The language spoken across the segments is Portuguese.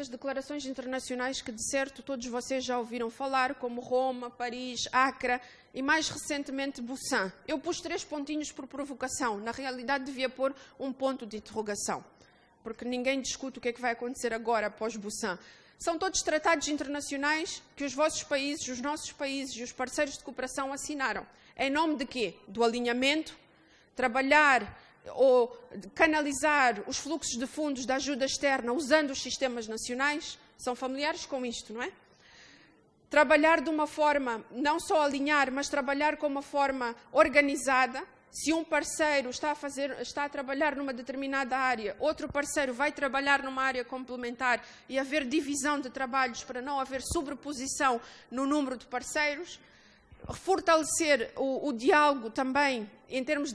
muitas declarações internacionais que, de certo, todos vocês já ouviram falar, como Roma, Paris, Accra e, mais recentemente, Busan. Eu pus 3 pontinhos por provocação. Na realidade, devia pôr um ponto de interrogação, porque ninguém discute o que é que vai acontecer agora, após Busan. São todos tratados internacionais que os vossos países, os nossos países e os parceiros de cooperação assinaram. Em nome de quê? Do alinhamento, trabalhar ou canalizar os fluxos de fundos da ajuda externa usando os sistemas nacionais. São familiares com isto, não é? Trabalhar de uma forma, não só alinhar, mas trabalhar com uma forma organizada. Se um parceiro está a trabalhar numa determinada área, outro parceiro vai trabalhar numa área complementar e haver divisão de trabalhos para não haver sobreposição no número de parceiros. Fortalecer o diálogo também, em termos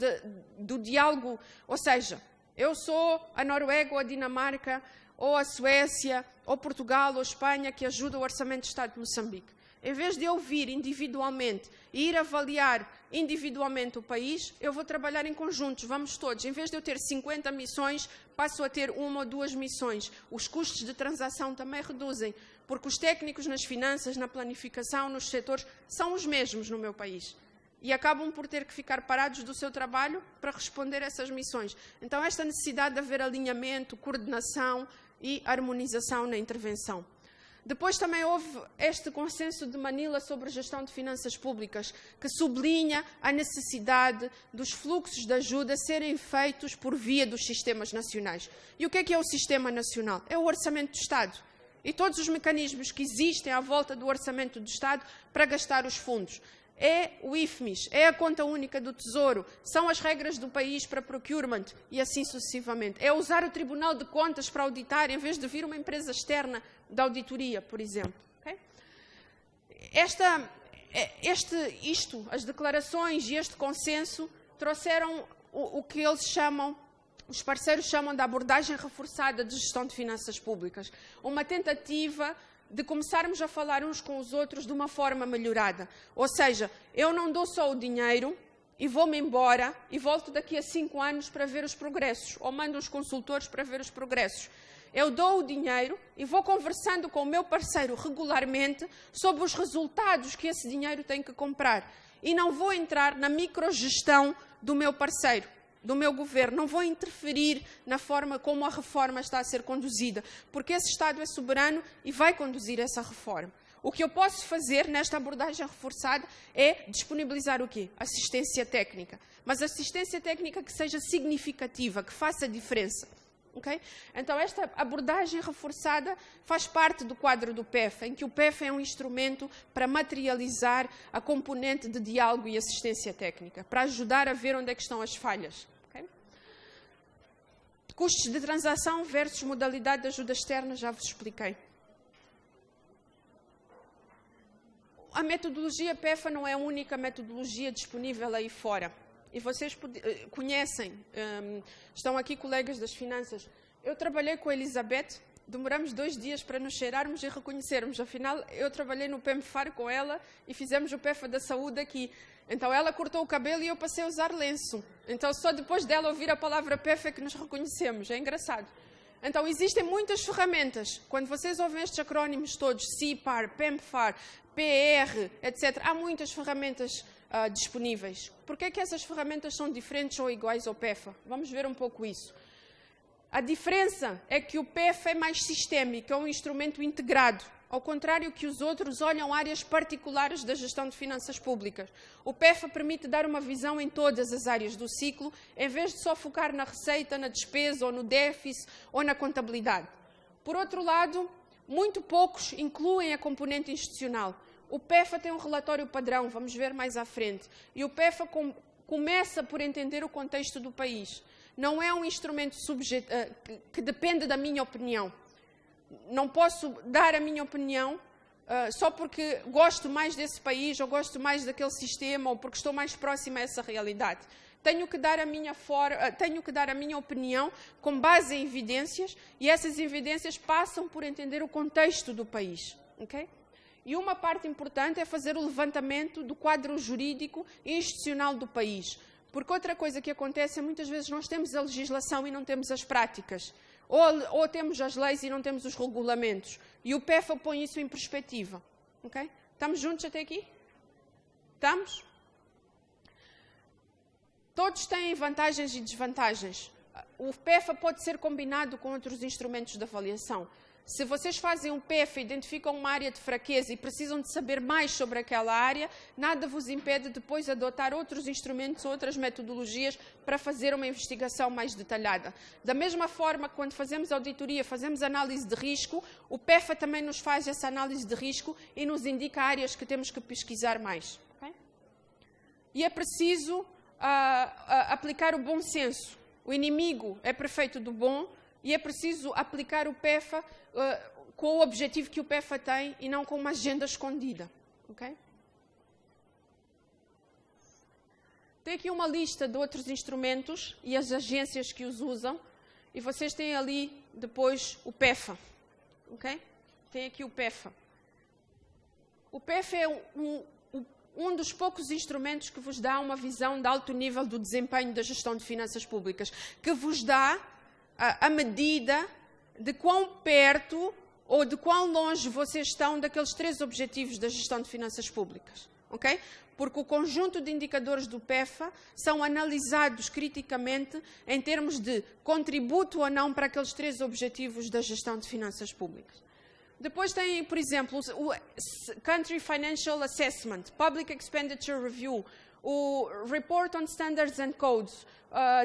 do diálogo, ou seja, eu sou a Noruega ou a Dinamarca, ou a Suécia, ou Portugal, ou Espanha, que ajuda o Orçamento de Estado de Moçambique. Em vez de eu vir individualmente e ir avaliar individualmente o país, eu vou trabalhar em conjuntos, vamos todos. Em vez de eu ter 50 missões, passo a ter 1 ou 2 missões. Os custos de transação também reduzem, porque os técnicos nas finanças, na planificação, nos setores, são os mesmos no meu país. E acabam por ter que ficar parados do seu trabalho para responder a essas missões. Então, esta necessidade de haver alinhamento, coordenação e harmonização na intervenção. Depois também houve este consenso de Manila sobre gestão de finanças públicas, que sublinha a necessidade dos fluxos de ajuda serem feitos por via dos sistemas nacionais. E o que é o sistema nacional? É o Orçamento do Estado. E todos os mecanismos que existem à volta do Orçamento do Estado para gastar os fundos. É o IFMIS, é a Conta Única do Tesouro, são as regras do país para procurement e assim sucessivamente. É usar o Tribunal de Contas para auditar, em vez de vir uma empresa externa de auditoria, por exemplo. Okay? As declarações e este consenso trouxeram o que eles chamam, os parceiros chamam de abordagem reforçada de gestão de finanças públicas. Uma tentativa de começarmos a falar uns com os outros de uma forma melhorada. Ou seja, eu não dou só o dinheiro e vou-me embora e volto daqui a 5 anos para ver os progressos, ou mando os consultores para ver os progressos. Eu dou o dinheiro e vou conversando com o meu parceiro regularmente sobre os resultados que esse dinheiro tem que comprar. E não vou entrar na microgestão do meu parceiro, do meu governo, não vou interferir na forma como a reforma está a ser conduzida, porque esse Estado é soberano e vai conduzir essa reforma. O que eu posso fazer nesta abordagem reforçada é disponibilizar o quê? Assistência técnica. Mas assistência técnica que seja significativa, que faça diferença. Okay? Então, esta abordagem reforçada faz parte do quadro do PEF, em que o PEF é um instrumento para materializar a componente de diálogo e assistência técnica, para ajudar a ver onde é que estão as falhas. Okay? Custos de transação versus modalidade de ajuda externa, já vos expliquei. A metodologia PEFA não é a única metodologia disponível aí fora. E vocês conhecem, estão aqui colegas das finanças. Eu trabalhei com a Elizabeth, demoramos 2 dias para nos cheirarmos e reconhecermos. Afinal, eu trabalhei no PEMFAR com ela e fizemos o PEFA da saúde aqui. Então, ela cortou o cabelo e eu passei a usar lenço. Então, só depois dela ouvir a palavra PEFA é que nos reconhecemos. É engraçado. Então, existem muitas ferramentas. Quando vocês ouvem estes acrónimos todos, CIPAR, PEMFAR, PR, etc., há muitas ferramentas disponíveis. Por que é que essas ferramentas são diferentes ou iguais ao PEFA? Vamos ver um pouco isso. A diferença é que o PEFA é mais sistémico, é um instrumento integrado, ao contrário que os outros olham áreas particulares da gestão de finanças públicas. O PEFA permite dar uma visão em todas as áreas do ciclo, em vez de só focar na receita, na despesa, ou no déficit, ou na contabilidade. Por outro lado, muito poucos incluem a componente institucional. O PEFA tem um relatório padrão, vamos ver mais à frente. E o PEFA começa por entender o contexto do país. Não é um instrumento que depende da minha opinião. Não posso dar a minha opinião só porque gosto mais desse país, ou gosto mais daquele sistema, ou porque estou mais próxima a essa realidade. Tenho que dar a minha opinião com base em evidências, e essas evidências passam por entender o contexto do país. Okay? E uma parte importante é fazer o levantamento do quadro jurídico e institucional do país. Porque outra coisa que acontece é muitas vezes nós temos a legislação e não temos as práticas. Ou temos as leis e não temos os regulamentos. E o PEFA põe isso em perspectiva. Okay? Estamos juntos até aqui? Estamos? Todos têm vantagens e desvantagens. O PEFA pode ser combinado com outros instrumentos de avaliação. Se vocês fazem um PEFA, identificam uma área de fraqueza e precisam de saber mais sobre aquela área, nada vos impede depois de adotar outros instrumentos, outras metodologias para fazer uma investigação mais detalhada. Da mesma forma, quando fazemos auditoria, fazemos análise de risco, o PEFA também nos faz essa análise de risco e nos indica áreas que temos que pesquisar mais. Okay? E é preciso aplicar o bom senso. O inimigo é prefeito do bom e é preciso aplicar o PEFA com o objetivo que o PEFA tem e não com uma agenda escondida. Okay? Tem aqui uma lista de outros instrumentos e as agências que os usam e vocês têm ali depois o PEFA. Okay? Tem aqui o PEFA. O PEFA é um dos poucos instrumentos que vos dá uma visão de alto nível do desempenho da gestão de finanças públicas, que vos dá a medida de quão perto ou de quão longe vocês estão daqueles 3 objetivos da gestão de finanças públicas. Okay? Porque o conjunto de indicadores do PEFA são analisados criticamente em termos de contributo ou não para aqueles 3 objetivos da gestão de finanças públicas. Depois tem, por exemplo, o Country Financial Assessment, Public Expenditure Review, o Report on Standards and Codes,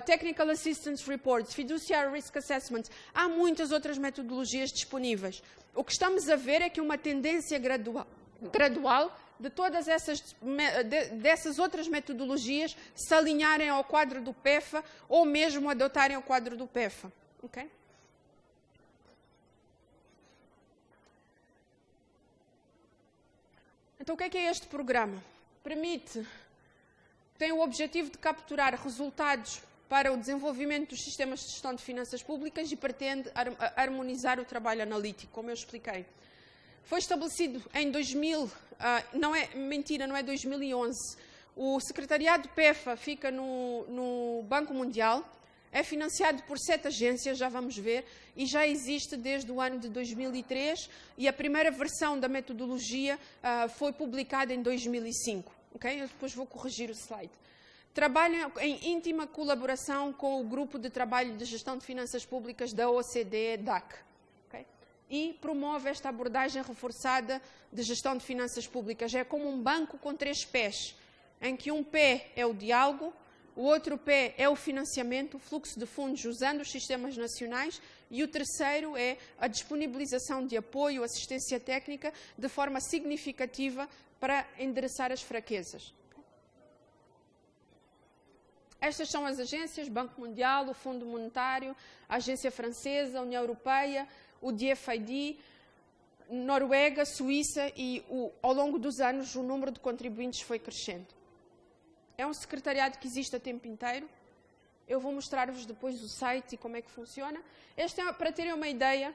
Technical Assistance Reports, Fiduciary Risk Assessment. Há muitas outras metodologias disponíveis. O que estamos a ver é que uma tendência gradual de todas dessas outras metodologias se alinharem ao quadro do PEFA ou mesmo adotarem o quadro do PEFA. Okay? Então, o que é este programa? Tem o objetivo de capturar resultados para o desenvolvimento dos sistemas de gestão de finanças públicas e pretende harmonizar o trabalho analítico, como eu expliquei. Foi estabelecido em 2000, não é 2011. O secretariado PEFA fica no Banco Mundial, é financiado por 7 agências, já vamos ver, e já existe desde o ano de 2003 e a primeira versão da metodologia foi publicada em 2005. Okay? Eu depois vou corrigir o slide. Trabalha em íntima colaboração com o Grupo de Trabalho de Gestão de Finanças Públicas da OCDE-DAC. Okay? E promove esta abordagem reforçada de gestão de finanças públicas. É como um banco com 3 pés, em que um pé é o diálogo, o outro pé é o financiamento, o fluxo de fundos usando os sistemas nacionais e o terceiro é a disponibilização de apoio, assistência técnica de forma significativa para endereçar as fraquezas. Estas são as agências, Banco Mundial, o Fundo Monetário, a Agência Francesa, a União Europeia, o DFID, Noruega, Suíça e ao longo dos anos o número de contribuintes foi crescendo. É um secretariado que existe a tempo inteiro. Eu vou mostrar-vos depois o site e como é que funciona. Este é para terem uma ideia,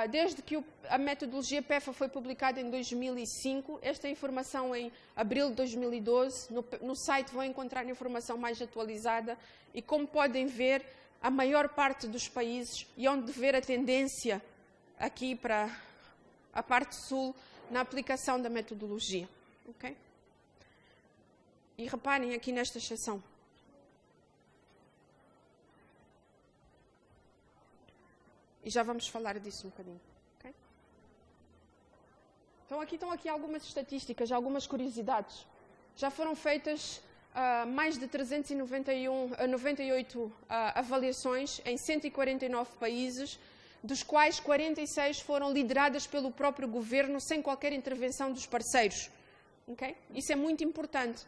desde que a metodologia PEFA foi publicada em 2005, esta informação em abril de 2012, no site vão encontrar informação mais atualizada e como podem ver, a maior parte dos países, e onde ver a tendência aqui para a parte sul, na aplicação da metodologia. Okay? E reparem aqui nesta exceção. E já vamos falar disso um bocadinho. Okay? Então, aqui estão algumas estatísticas, algumas curiosidades. Já foram feitas mais de 398 avaliações em 149 países, dos quais 46 foram lideradas pelo próprio governo, sem qualquer intervenção dos parceiros. Okay? Isso é muito importante.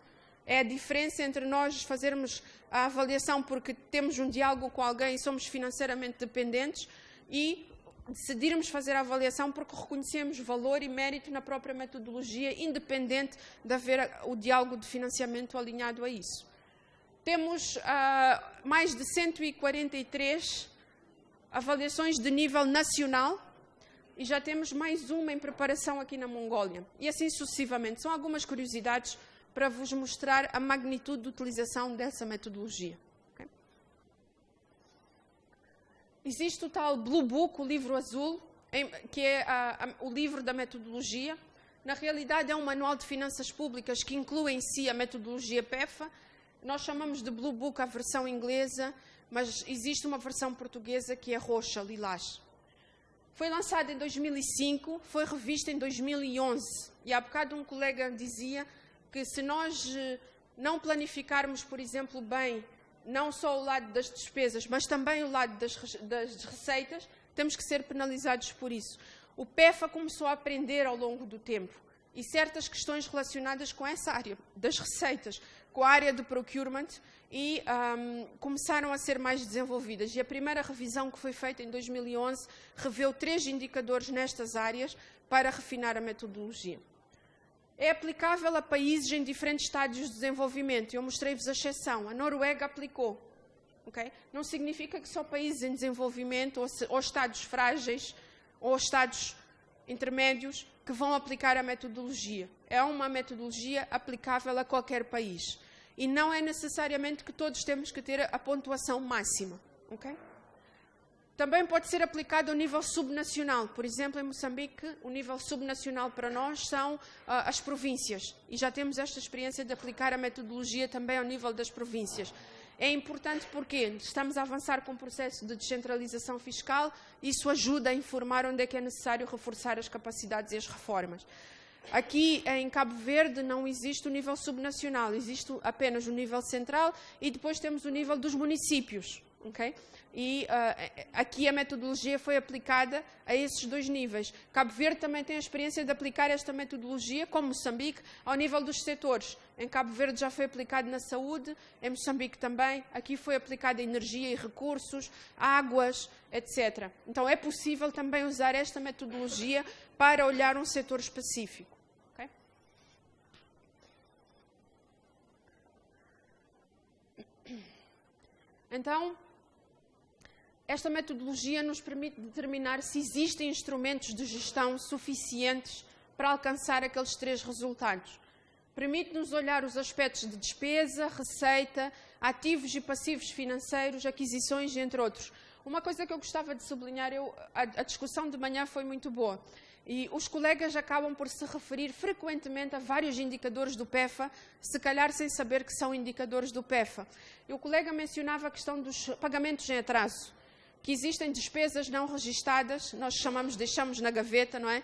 É a diferença entre nós fazermos a avaliação porque temos um diálogo com alguém e somos financeiramente dependentes e decidirmos fazer a avaliação porque reconhecemos valor e mérito na própria metodologia, independente de haver o diálogo de financiamento alinhado a isso. Temos mais de 143 avaliações de nível nacional e já temos mais uma em preparação aqui na Mongólia. E assim sucessivamente. São algumas curiosidades para vos mostrar a magnitude de utilização dessa metodologia. Okay? Existe o tal Blue Book, o livro azul, que é o livro da metodologia. Na realidade, é um manual de finanças públicas que inclui em si a metodologia PEFA. Nós chamamos de Blue Book a versão inglesa, mas existe uma versão portuguesa que é roxa, lilás. Foi lançada em 2005, foi revista em 2011. E há bocado um colega dizia que se nós não planificarmos, por exemplo, bem, não só o lado das despesas, mas também o lado das receitas, temos que ser penalizados por isso. O PEFA começou a aprender ao longo do tempo e certas questões relacionadas com essa área das receitas, com a área de procurement, e começaram a ser mais desenvolvidas. E a primeira revisão que foi feita em 2011 reveu 3 indicadores nestas áreas para refinar a metodologia. É aplicável a países em diferentes estádios de desenvolvimento. Eu mostrei-vos a exceção. A Noruega aplicou. Okay? Não significa que só países em desenvolvimento ou estados frágeis ou estados intermédios que vão aplicar a metodologia. É uma metodologia aplicável a qualquer país. E não é necessariamente que todos temos que ter a pontuação máxima. Okay? Também pode ser aplicado ao nível subnacional. Por exemplo, em Moçambique, o nível subnacional para nós são as províncias. E já temos esta experiência de aplicar a metodologia também ao nível das províncias. É importante porque estamos a avançar com o processo de descentralização fiscal. Isso ajuda a informar onde é que é necessário reforçar as capacidades e as reformas. Aqui, em Cabo Verde, não existe o nível subnacional, existe apenas o nível central e depois temos o nível dos municípios. Okay? E aqui a metodologia foi aplicada a esses 2 níveis. Cabo Verde também tem a experiência de aplicar esta metodologia, como Moçambique, ao nível dos setores. Em Cabo Verde já foi aplicado na saúde, em Moçambique também. Aqui foi aplicada energia e recursos, águas, etc. Então é possível também usar esta metodologia para olhar um setor específico. Okay? Então, esta metodologia nos permite determinar se existem instrumentos de gestão suficientes para alcançar aqueles 3 resultados. Permite-nos olhar os aspectos de despesa, receita, ativos e passivos financeiros, aquisições, entre outros. Uma coisa que eu gostava de sublinhar, a discussão de manhã foi muito boa. E os colegas acabam por se referir frequentemente a vários indicadores do PEFA, se calhar sem saber que são indicadores do PEFA. E o colega mencionava a questão dos pagamentos em atraso, que existem despesas não registadas, nós deixamos na gaveta, não é?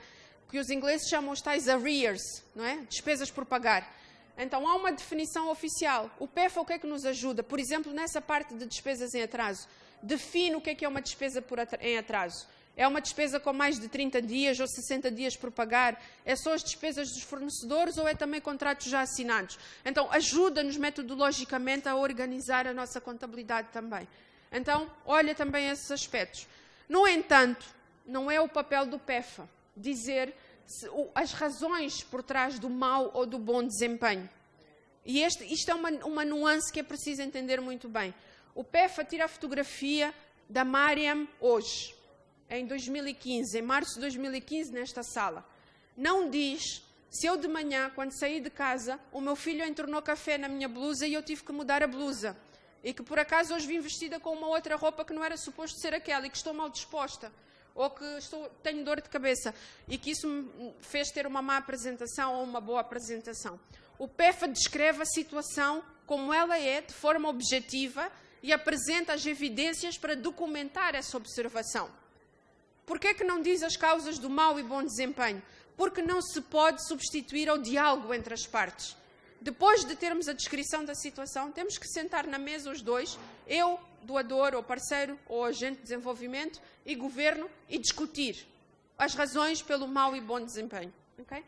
Que os ingleses chamam os tais arrears, não é? Despesas por pagar. Então, há uma definição oficial. O PEFA o que é que nos ajuda? Por exemplo, nessa parte de despesas em atraso. Define o que é uma despesa em atraso. É uma despesa com mais de 30 dias ou 60 dias por pagar? É só as despesas dos fornecedores ou é também contratos já assinados? Então, ajuda-nos metodologicamente a organizar a nossa contabilidade também. Então, olha também esses aspectos. No entanto, não é o papel do PEFA dizer as razões por trás do mau ou do bom desempenho. E isto é uma nuance que é preciso entender muito bem. O PEFA tira a fotografia da Mariam hoje, em 2015, em março de 2015, nesta sala. Não diz se eu de manhã, quando saí de casa, o meu filho entornou café na minha blusa e eu tive que mudar a blusa. E que por acaso hoje vim vestida com uma outra roupa que não era suposto ser aquela e que estou mal disposta. Ou que tenho dor de cabeça e que isso me fez ter uma má apresentação ou uma boa apresentação. O PEFA descreve a situação como ela é, de forma objetiva, e apresenta as evidências para documentar essa observação. Por que é que não diz as causas do mau e bom desempenho? Porque não se pode substituir ao diálogo entre as partes. Depois de termos a descrição da situação, temos que sentar na mesa os dois, eu, doador ou parceiro ou agente de desenvolvimento e governo, e discutir as razões pelo mau e bom desempenho. Okay?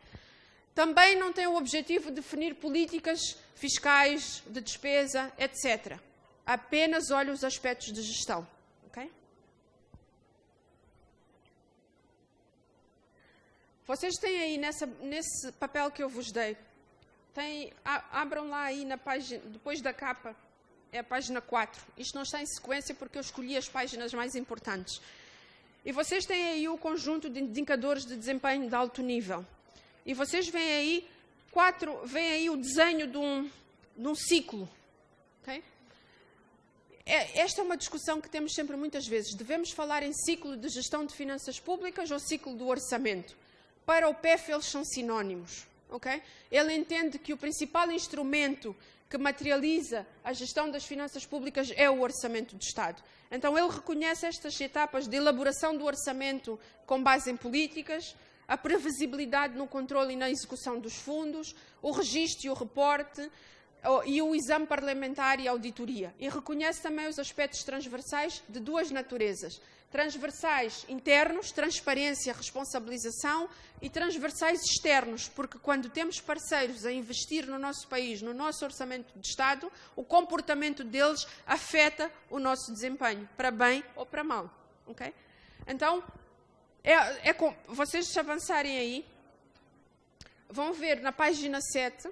Também não tem o objetivo de definir políticas fiscais, de despesa, etc. Apenas olha os aspectos de gestão. Okay? Vocês têm aí nesse papel que eu vos dei, abram lá aí na página, depois da capa, é a página 4. Isto não está em sequência porque eu escolhi as páginas mais importantes. E vocês têm aí o conjunto de indicadores de desempenho de alto nível. E vocês veem aí o desenho de um ciclo. Okay? Esta é uma discussão que temos sempre muitas vezes. Devemos falar em ciclo de gestão de finanças públicas ou ciclo do orçamento? Para o PEF, eles são sinónimos. Okay? Ele entende que o principal instrumento que materializa a gestão das finanças públicas é o orçamento do Estado. Então, ele reconhece estas etapas de elaboração do orçamento com base em políticas, a previsibilidade no controle e na execução dos fundos, o registro e o reporte, e o exame parlamentar e a auditoria. E reconhece também os aspectos transversais de duas naturezas. Transversais internos, transparência, responsabilização, e transversais externos, porque quando temos parceiros a investir no nosso país, no nosso orçamento de Estado, o comportamento deles afeta o nosso desempenho, para bem ou para mal. Okay? Então, vocês se avançarem aí, vão ver na página 7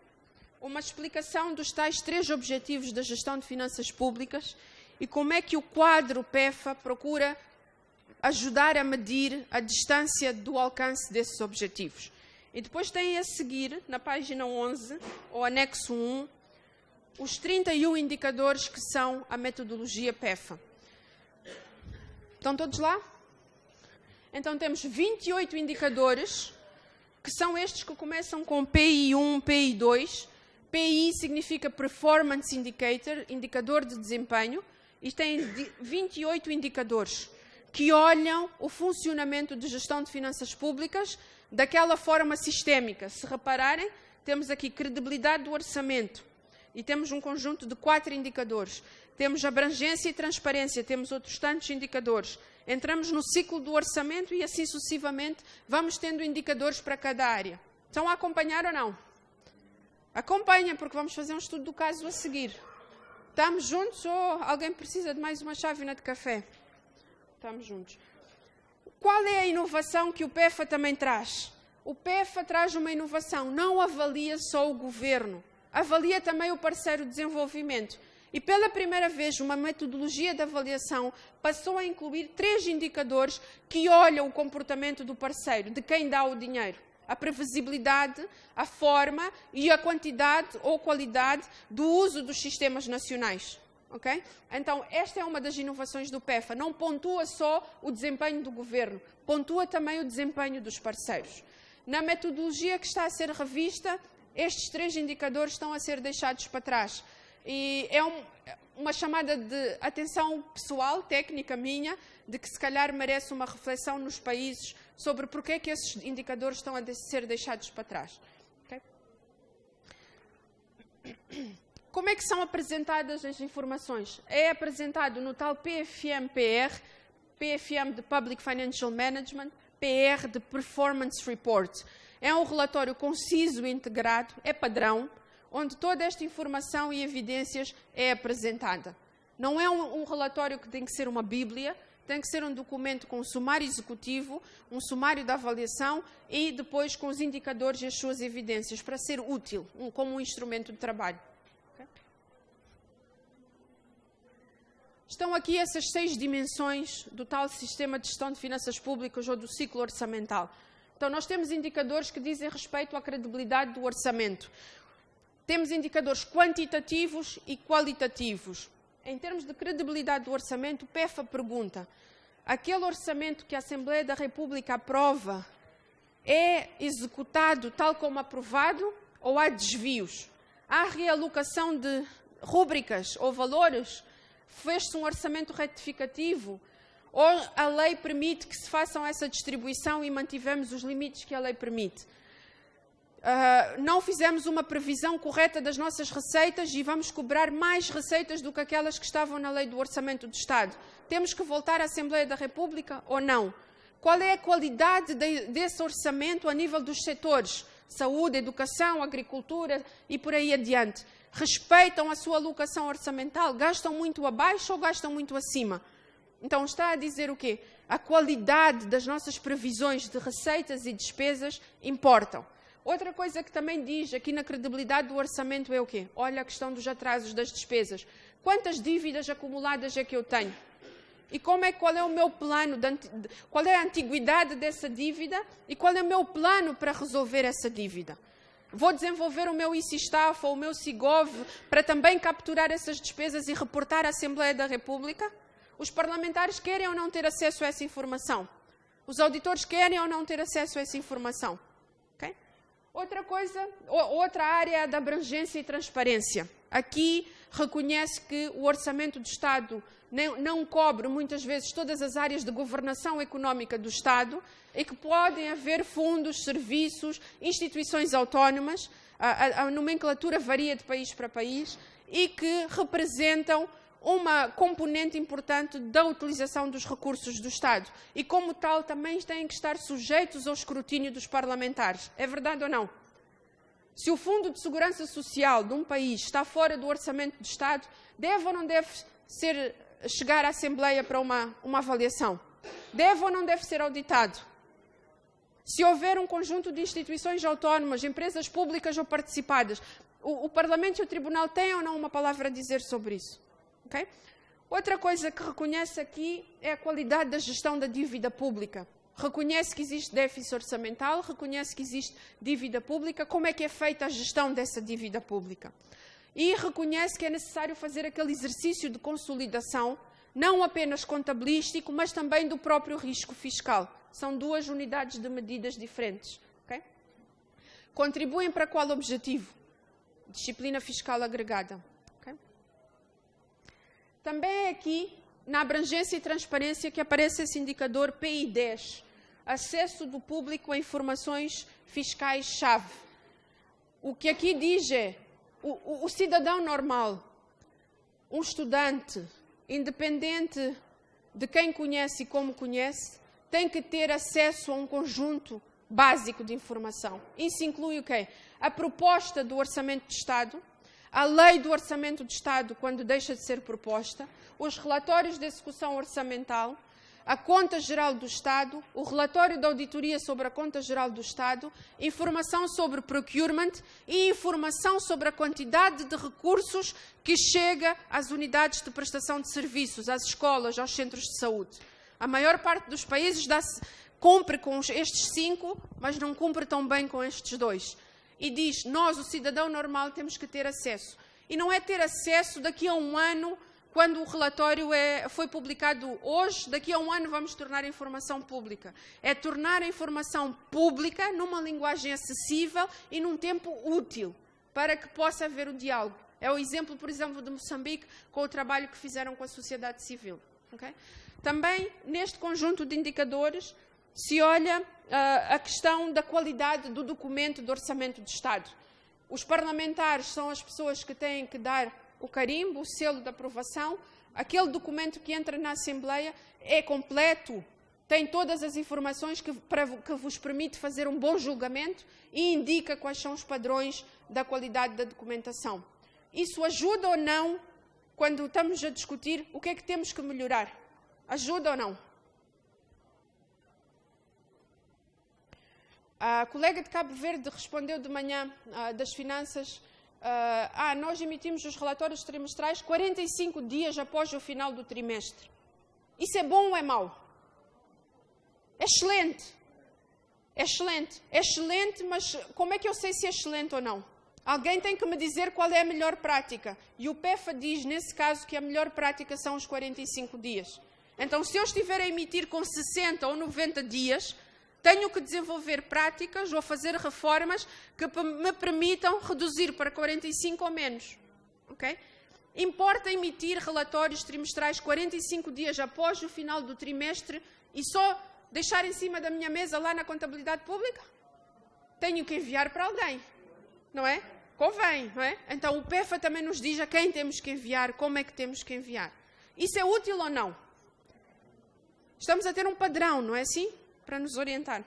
uma explicação dos tais 3 objetivos da gestão de finanças públicas e como é que o quadro PEFA procura ajudar a medir a distância do alcance desses objetivos. E depois tem a seguir, na página 11, ou anexo 1, os 31 indicadores que são a metodologia PEFA. Estão todos lá? Então temos 28 indicadores, que são estes que começam com PI1, PI2. PI significa Performance Indicator, indicador de desempenho, e tem 28 indicadores que olham o funcionamento de gestão de finanças públicas daquela forma sistémica. Se repararem, temos aqui credibilidade do orçamento e temos um conjunto de 4 indicadores. Temos abrangência e transparência, temos outros tantos indicadores. Entramos no ciclo do orçamento e assim sucessivamente vamos tendo indicadores para cada área. Estão a acompanhar ou não? Acompanhem, porque vamos fazer um estudo do caso a seguir. Estamos juntos ou alguém precisa de mais uma chávena de café? Estamos juntos. Qual é a inovação que o PEFA também traz? O PEFA traz uma inovação, não avalia só o governo, avalia também o parceiro de desenvolvimento. E pela primeira vez, uma metodologia de avaliação passou a incluir 3 indicadores que olham o comportamento do parceiro, de quem dá o dinheiro. A previsibilidade, a forma e a quantidade ou qualidade do uso dos sistemas nacionais. Okay? Então, esta é uma das inovações do PEFA. Não pontua só o desempenho do governo, pontua também o desempenho dos parceiros. Na metodologia que está a ser revista, estes 3 indicadores estão a ser deixados para trás. E é uma chamada de atenção pessoal, técnica minha, de que se calhar merece uma reflexão nos países sobre porque é que esses indicadores estão a ser deixados para trás. Okay? Como é que são apresentadas as informações? É apresentado no tal PFM-PR, PFM de Public Financial Management, PR de Performance Report. É um relatório conciso e integrado, é padrão, onde toda esta informação e evidências é apresentada. Não é um relatório que tem que ser uma bíblia, tem que ser um documento com um sumário executivo, um sumário da avaliação e depois com os indicadores e as suas evidências, para ser útil, como um instrumento de trabalho. Okay? Estão aqui essas 6 dimensões do tal sistema de gestão de finanças públicas ou do ciclo orçamental. Então, nós temos indicadores que dizem respeito à credibilidade do orçamento. Temos indicadores quantitativos e qualitativos. Em termos de credibilidade do orçamento, o PEFA pergunta: aquele orçamento que a Assembleia da República aprova é executado tal como aprovado ou há desvios? Há realocação de rúbricas ou valores? Fez-se um orçamento retificativo? Ou a lei permite que se façam essa distribuição e mantivemos os limites que a lei permite? Não fizemos uma previsão correta das nossas receitas e vamos cobrar mais receitas do que aquelas que estavam na lei do Orçamento do Estado. Temos que voltar à Assembleia da República ou não? Qual é a qualidade desse orçamento a nível dos setores? Saúde, educação, agricultura e por aí adiante. Respeitam a sua alocação orçamental? Gastam muito abaixo ou gastam muito acima? Então está a dizer o quê? A qualidade das nossas previsões de receitas e despesas importam. Outra coisa que também diz aqui na credibilidade do orçamento é o quê? Olha a questão dos atrasos das despesas. Quantas dívidas acumuladas é que eu tenho? E qual é o meu plano, qual é a antiguidade dessa dívida e qual é o meu plano para resolver essa dívida? Vou desenvolver o meu ICISTAF ou o meu SIGOV para também capturar essas despesas e reportar à Assembleia da República? Os parlamentares querem ou não ter acesso a essa informação? Os auditores querem ou não ter acesso a essa informação? Okay? Outra área da abrangência e transparência. Aqui reconhece que o Orçamento do Estado não cobre muitas vezes todas as áreas de governação económica do Estado e que podem haver fundos, serviços, instituições autónomas, a nomenclatura varia de país para país e que representam uma componente importante da utilização dos recursos do Estado e, como tal, também têm que estar sujeitos ao escrutínio dos parlamentares. É verdade ou não? Se o Fundo de Segurança Social de um país está fora do Orçamento do Estado, deve ou não deve chegar à Assembleia para uma avaliação? Deve ou não deve ser auditado? Se houver um conjunto de instituições autónomas, empresas públicas ou participadas, o Parlamento e o Tribunal têm ou não uma palavra a dizer sobre isso? Okay? Outra coisa que reconhece aqui é a qualidade da gestão da dívida pública. Reconhece que existe déficit orçamental, reconhece que existe dívida pública, como é que é feita a gestão dessa dívida pública. E reconhece que é necessário fazer aquele exercício de consolidação, não apenas contabilístico, mas também do próprio risco fiscal. São duas unidades de medidas diferentes. Okay? Contribuem para qual objetivo? Disciplina fiscal agregada. Okay? Também é aqui, na abrangência e transparência, que aparece esse indicador PI10, acesso do público a informações fiscais-chave. O que aqui diz é, o cidadão normal, um estudante, independente de quem conhece e como conhece, tem que ter acesso a um conjunto básico de informação. Isso inclui o quê? A proposta do Orçamento de Estado, a lei do Orçamento de Estado, quando deixa de ser proposta, os relatórios de execução orçamental, a Conta Geral do Estado, o relatório da auditoria sobre a Conta Geral do Estado, informação sobre procurement e informação sobre a quantidade de recursos que chega às unidades de prestação de serviços, às escolas, aos centros de saúde. A maior parte dos países cumpre com estes 5, mas não cumpre tão bem com estes 2. E diz, nós, o cidadão normal, temos que ter acesso. E não é ter acesso daqui a um ano, quando o relatório foi publicado hoje, daqui a um ano vamos tornar a informação pública. É tornar a informação pública numa linguagem acessível e num tempo útil, para que possa haver o diálogo. É o exemplo, por exemplo, de Moçambique, com o trabalho que fizeram com a sociedade civil. Okay? Também, neste conjunto de indicadores, se olha a questão da qualidade do documento do Orçamento de Estado. Os parlamentares são as pessoas que têm que dar o carimbo, o selo de aprovação. Aquele documento que entra na Assembleia é completo, tem todas as informações que vos permite fazer um bom julgamento e indica quais são os padrões da qualidade da documentação. Isso ajuda ou não quando estamos a discutir o que é que temos que melhorar? Ajuda ou não? A colega de Cabo Verde respondeu de manhã das finanças, nós emitimos os relatórios trimestrais 45 dias após o final do trimestre. Isso é bom ou é mau? É excelente. É excelente. É excelente, mas como é que eu sei se é excelente ou não? Alguém tem que me dizer qual é a melhor prática. E o PEFA diz, nesse caso, que a melhor prática são os 45 dias. Então, se eu estiver a emitir com 60 ou 90 dias, tenho que desenvolver práticas ou fazer reformas que me permitam reduzir para 45 ou menos. Okay? Importa emitir relatórios trimestrais 45 dias após o final do trimestre e só deixar em cima da minha mesa lá na contabilidade pública? Tenho que enviar para alguém, não é? Convém, não é? Então o PEFA também nos diz a quem temos que enviar, como é que temos que enviar. Isso é útil ou não? Estamos a ter um padrão, não é assim? Para nos orientar.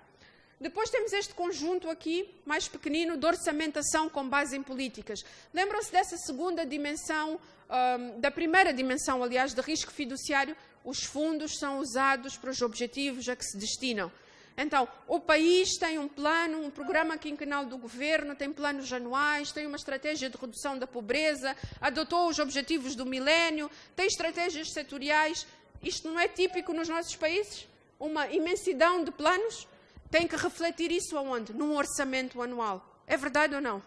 Depois temos este conjunto aqui, mais pequenino, de orçamentação com base em políticas. Lembram-se dessa segunda dimensão, da primeira dimensão, aliás, de risco fiduciário? Os fundos são usados para os objetivos a que se destinam. Então, o país tem um plano, um programa quinquenal do governo, tem planos anuais, tem uma estratégia de redução da pobreza, adotou os objetivos do milénio, tem estratégias setoriais. Isto não é típico nos nossos países? Uma imensidão de planos? Tem que refletir isso aonde? Num orçamento anual. É verdade ou não?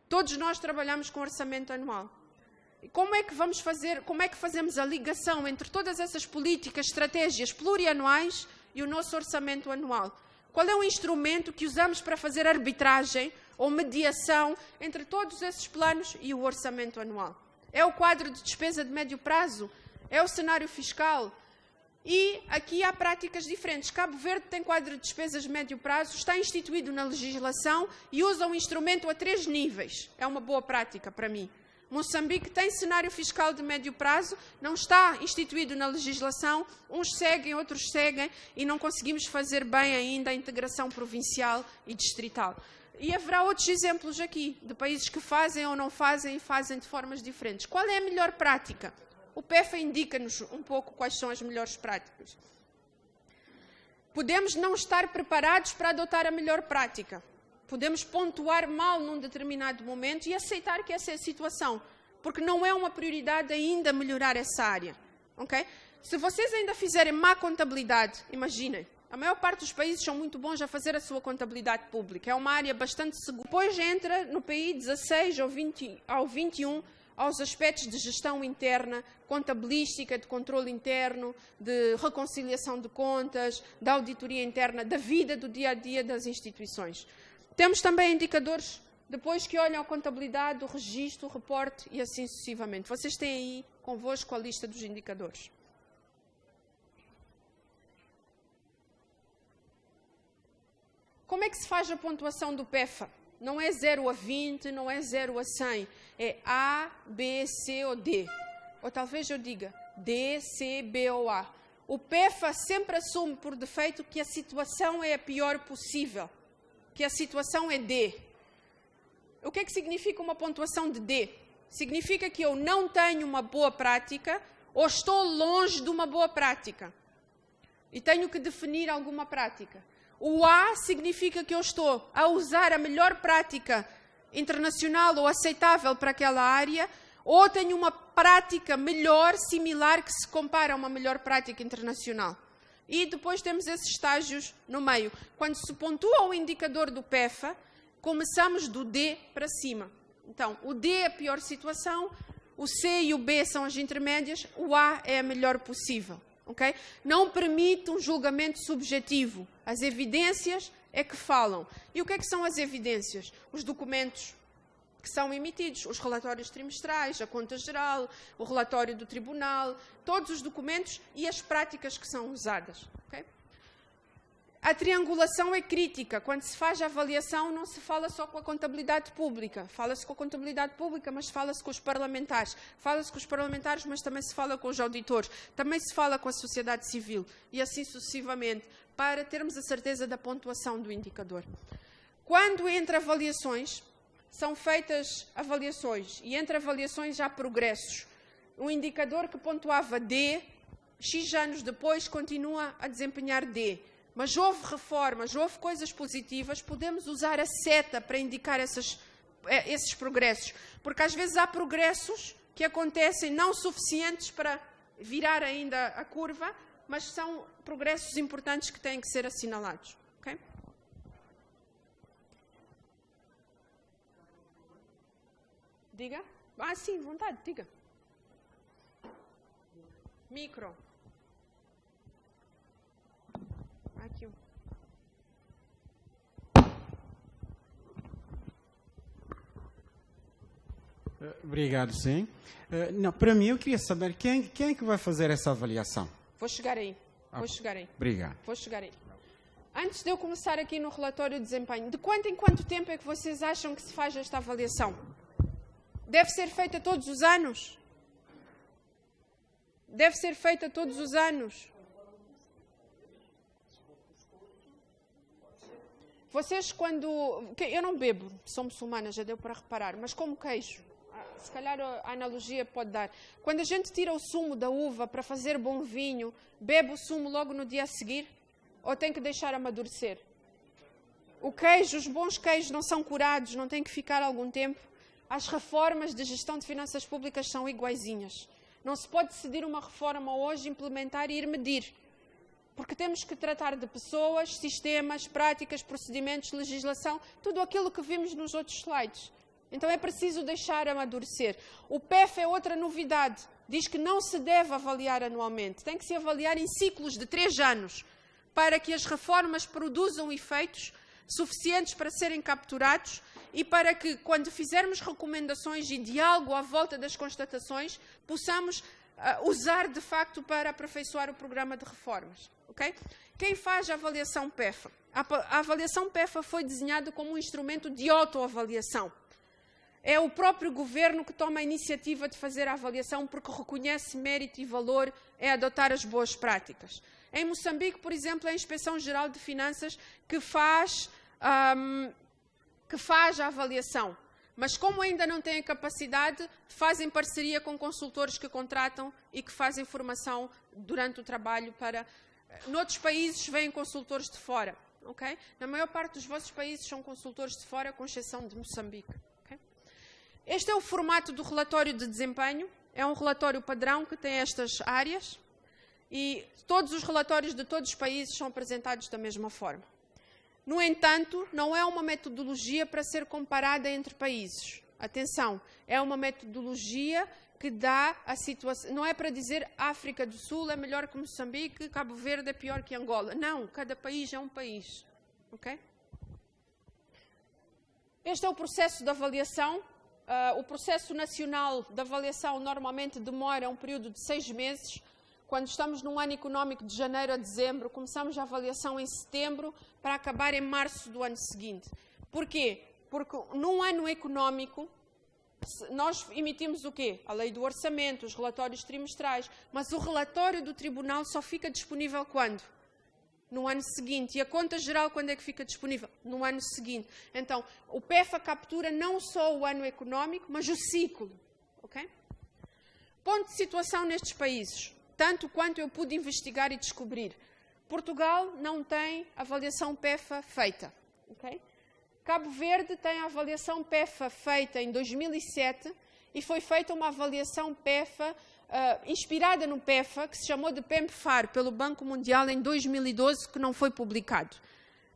Todos nós trabalhamos com orçamento anual. E como é que fazemos a ligação entre todas essas políticas, estratégias plurianuais e o nosso orçamento anual? Qual é o instrumento que usamos para fazer arbitragem ou mediação entre todos esses planos e o orçamento anual? É o quadro de despesa de médio prazo? É o cenário fiscal? E aqui há práticas diferentes. Cabo Verde tem quadro de despesas de médio prazo, está instituído na legislação e usa um instrumento a 3 níveis. É uma boa prática para mim. Moçambique tem cenário fiscal de médio prazo, não está instituído na legislação, uns seguem, outros seguem, e não conseguimos fazer bem ainda a integração provincial e distrital. E haverá outros exemplos aqui, de países que fazem ou não fazem e fazem de formas diferentes. Qual é a melhor prática? O PEFA indica-nos um pouco quais são as melhores práticas. Podemos não estar preparados para adotar a melhor prática. Podemos pontuar mal num determinado momento e aceitar que essa é a situação, porque não é uma prioridade ainda melhorar essa área. Okay? Se vocês ainda fizerem má contabilidade, imaginem, a maior parte dos países são muito bons a fazer a sua contabilidade pública. É uma área bastante segura. Depois entra no PI 16 ao 21 aos aspectos de gestão interna, contabilística, de controle interno, de reconciliação de contas, da auditoria interna, da vida do dia-a-dia das instituições. Temos também indicadores, depois que olham a contabilidade, o registro, o reporte e assim sucessivamente. Vocês têm aí convosco a lista dos indicadores. Como é que se faz a pontuação do PEFA? Não é 0 a 20, não é 0 a 100. É A, B, C ou D. Ou talvez eu diga D, C, B ou A. O PEFA sempre assume por defeito que a situação é a pior possível. Que a situação é D. O que é que significa uma pontuação de D? Significa que eu não tenho uma boa prática ou estou longe de uma boa prática. E tenho que definir alguma prática. O A significa que eu estou a usar a melhor prática internacional ou aceitável para aquela área, ou tenho uma prática melhor, similar, que se compara a uma melhor prática internacional. E depois temos esses estágios no meio. Quando se pontua o indicador do PEFA, começamos do D para cima. Então, o D é a pior situação, o C e o B são as intermédias, o A é a melhor possível. Okay? Não permite um julgamento subjetivo. As evidências é que falam. E o que é que são as evidências? Os documentos que são emitidos, os relatórios trimestrais, a conta geral, o relatório do tribunal, todos os documentos e as práticas que são usadas. Okay? A triangulação é crítica. Quando se faz a avaliação, não se fala só com a contabilidade pública. Fala-se com a contabilidade pública, mas fala-se com os parlamentares. Fala-se com os parlamentares, mas também se fala com os auditores. Também se fala com a sociedade civil. E assim sucessivamente, para termos a certeza da pontuação do indicador. Quando entre avaliações, são feitas avaliações. E entre avaliações há progressos. Um indicador que pontuava D, X anos depois, continua a desempenhar D. Mas houve reformas, houve coisas positivas, podemos usar a seta para indicar esses progressos. Porque às vezes há progressos que acontecem não suficientes para virar ainda a curva, mas são progressos importantes que têm que ser assinalados. Okay? Diga? Ah, sim, vontade, diga. Micro. Aqui. Obrigado, sim. Não, para mim, eu queria saber quem é que vai fazer essa avaliação. Vou chegar aí. Obrigado. Vou chegar aí. Antes de eu começar aqui no relatório de desempenho, de quanto em quanto tempo é que vocês acham que se faz esta avaliação? Deve ser feita todos os anos? Deve ser feita todos os anos? Vocês quando... Eu não bebo, sou muçulmana, já deu para reparar, mas como queijo. Se calhar a analogia pode dar. Quando a gente tira o sumo da uva para fazer bom vinho, bebe o sumo logo no dia a seguir? Ou tem que deixar amadurecer? O queijo, os bons queijos não são curados, não têm que ficar algum tempo. As reformas de gestão de finanças públicas são iguaizinhas. Não se pode decidir uma reforma hoje, implementar e ir medir. Porque temos que tratar de pessoas, sistemas, práticas, procedimentos, legislação, tudo aquilo que vimos nos outros slides. Então é preciso deixar amadurecer. O PEF é outra novidade. Diz que não se deve avaliar anualmente. Tem que se avaliar em ciclos de 3 anos, para que as reformas produzam efeitos suficientes para serem capturados e para que, quando fizermos recomendações e diálogo à volta das constatações, possamos usar, de facto, para aperfeiçoar o programa de reformas. Okay? Quem faz a avaliação PEFA? A avaliação PEFA foi desenhada como um instrumento de autoavaliação. É o próprio governo que toma a iniciativa de fazer a avaliação porque reconhece mérito e valor em adotar as boas práticas. Em Moçambique, por exemplo, é a Inspeção-Geral de Finanças que faz a avaliação. Mas como ainda não têm capacidade, fazem parceria com consultores que contratam e que fazem formação durante o trabalho para... Noutros países vêm consultores de fora. Okay? Na maior parte dos vossos países são consultores de fora, com exceção de Moçambique. Okay? Este é o formato do relatório de desempenho. É um relatório padrão que tem estas áreas. E todos os relatórios de todos os países são apresentados da mesma forma. No entanto, não é uma metodologia para ser comparada entre países. Atenção, é uma metodologia que dá a situação... Não é para dizer África do Sul é melhor que Moçambique, Cabo Verde é pior que Angola. Não, cada país é um país. Okay? Este é o processo de avaliação. O processo nacional de avaliação normalmente demora um período de 6 meses. Quando estamos num ano económico de janeiro a dezembro, começamos a avaliação em setembro para acabar em março do ano seguinte. Porquê? Porque num ano económico, nós emitimos o quê? A lei do orçamento, os relatórios trimestrais, mas o relatório do tribunal só fica disponível quando? No ano seguinte. E a conta geral quando é que fica disponível? No ano seguinte. Então, o PEFA captura não só o ano económico, mas o ciclo. Okay? Ponto de situação nestes países. Tanto quanto eu pude investigar e descobrir. Portugal não tem avaliação PEFA feita. Okay? Cabo Verde tem a avaliação PEFA feita em 2007 e foi feita uma avaliação PEFA inspirada no PEFA, que se chamou de PEMFAR, pelo Banco Mundial em 2012, que não foi publicado.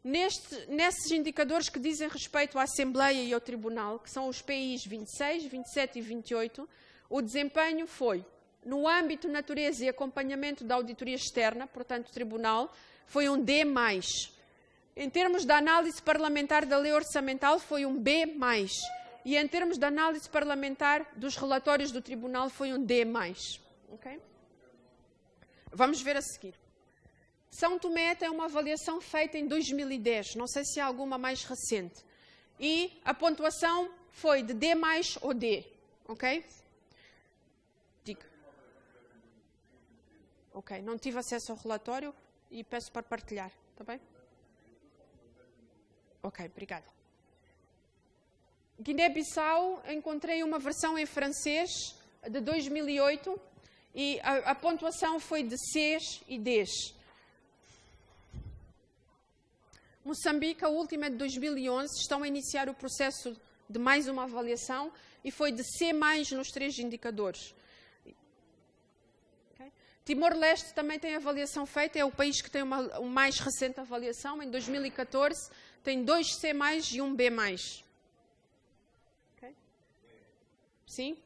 Nesses indicadores que dizem respeito à Assembleia e ao Tribunal, que são os PIs 26, 27 e 28, o desempenho foi... No âmbito natureza e acompanhamento da auditoria externa, portanto, tribunal, foi um D+. Em termos de análise parlamentar da lei orçamental, foi um B+. E em termos de análise parlamentar dos relatórios do tribunal, foi um D+. Okay? Vamos ver a seguir. São Tomé tem uma avaliação feita em 2010, não sei se há alguma mais recente. E a pontuação foi de D+ ou D. Ok? Diga. Ok, não tive acesso ao relatório e peço para partilhar, está bem? Ok, obrigada. Guiné-Bissau, encontrei uma versão em francês de 2008 e a pontuação foi de Cs e Ds. Moçambique, a última é de 2011, estão a iniciar o processo de mais uma avaliação e foi de C+ nos 3 indicadores. Timor-Leste também tem avaliação feita, é o país que tem uma mais recente avaliação, em 2014, tem 2 C+, e 1 B+. Okay? Sim?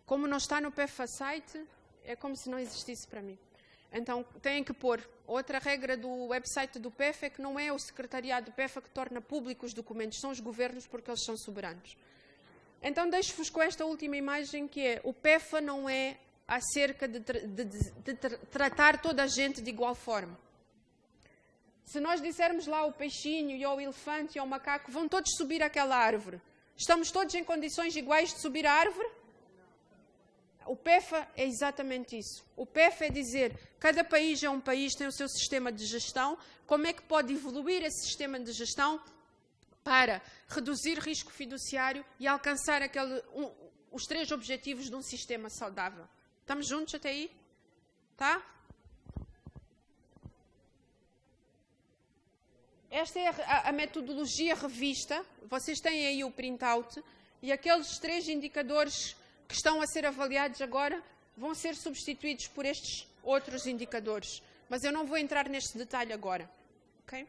Como não está no PEFA site, é como se não existisse para mim. Então, têm que pôr. Outra regra do website do PEFA é que não é o secretariado do PEFA que torna públicos os documentos, são os governos porque eles são soberanos. Então, deixo-vos com esta última imagem que é, o PEFA não é acerca de tratar toda a gente de igual forma. Se nós dissermos lá ao peixinho e ao elefante e ao macaco, vão todos subir aquela árvore. Estamos todos em condições iguais de subir a árvore? O PEFA é exatamente isso. O PEFA é dizer, cada país é um país, tem o seu sistema de gestão, como é que pode evoluir esse sistema de gestão para reduzir risco fiduciário e alcançar os 3 objetivos de um sistema saudável. Estamos juntos até aí? Tá? Esta é a metodologia revista. Vocês têm aí o printout. E aqueles 3 indicadores que estão a ser avaliados agora vão ser substituídos por estes outros indicadores. Mas eu não vou entrar neste detalhe agora. Okay?